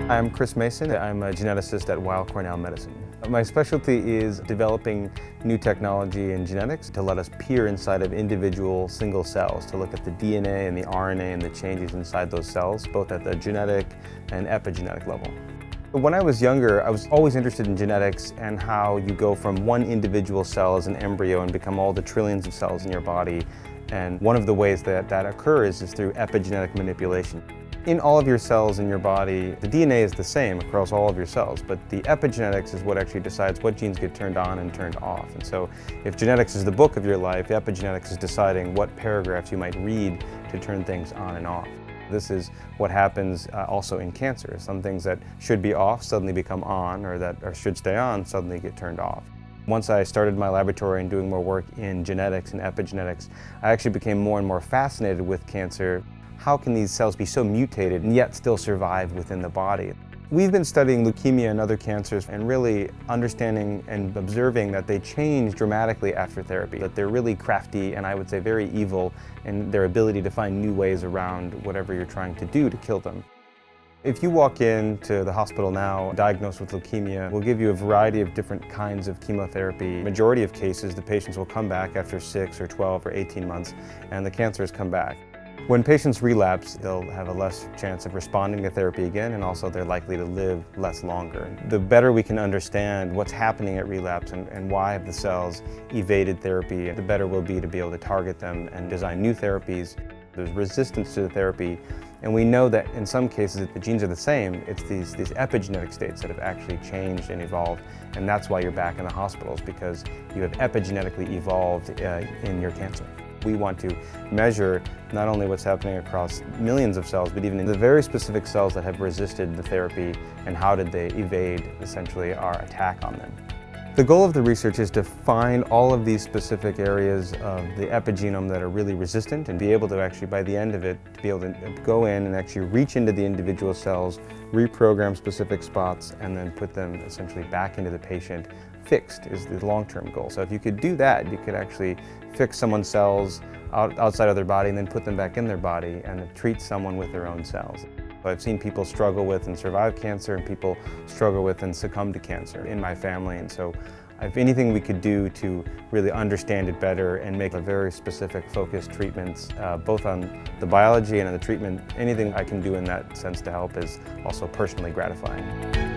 I'm Chris Mason. I'm a geneticist at Weill Cornell Medicine. My specialty is developing new technology in genetics to let us peer inside of individual single cells to look at the DNA and the RNA and the changes inside those cells, both at the genetic and epigenetic level. When I was younger, I was always interested in genetics and how you go from one individual cell as an embryo and become all the trillions of cells in your body. And one of the ways that occurs is through epigenetic manipulation. In all of your cells in your body, the DNA is the same across all of your cells, but the epigenetics is what actually decides what genes get turned on and turned off. And so if genetics is the book of your life, epigenetics is deciding what paragraphs you might read to turn things on and off. This is what happens also in cancer. Some things that should be off suddenly become on, or that should stay on suddenly get turned off. Once I started my laboratory and doing more work in genetics and epigenetics, I actually became more and more fascinated with cancer. How can these cells be so mutated and yet still survive within the body? We've been studying leukemia and other cancers and really understanding and observing that they change dramatically after therapy, that they're really crafty and I would say very evil in their ability to find new ways around whatever you're trying to do to kill them. If you walk into the hospital now diagnosed with leukemia, we'll give you a variety of different kinds of chemotherapy. Majority of cases, the patients will come back after 6 or 12 or 18 months and the cancer has come back. When patients relapse, they'll have a less chance of responding to therapy again, and also they're likely to live less longer. The better we can understand what's happening at relapse and why have the cells evaded therapy, the better we'll be to be able to target them and design new therapies. There's resistance to the therapy, and we know that in some cases the genes are the same. It's these epigenetic states that have actually changed and evolved, and that's why you're back in the hospitals, because you have epigenetically evolved in your cancer. We want to measure not only what's happening across millions of cells, but even in the very specific cells that have resisted the therapy and how did they evade essentially our attack on them. The goal of the research is to find all of these specific areas of the epigenome that are really resistant and be able to actually, by the end of it, to be able to go in and actually reach into the individual cells, reprogram specific spots, and then put them essentially back into the patient. Fixed is the long-term goal. So if you could do that, you could actually fix someone's cells outside of their body and then put them back in their body and treat someone with their own cells. I've seen people struggle with and survive cancer and people struggle with and succumb to cancer in my family, and so if anything we could do to really understand it better and make a very specific focused treatments both on the biology and on the treatment, anything I can do in that sense to help is also personally gratifying.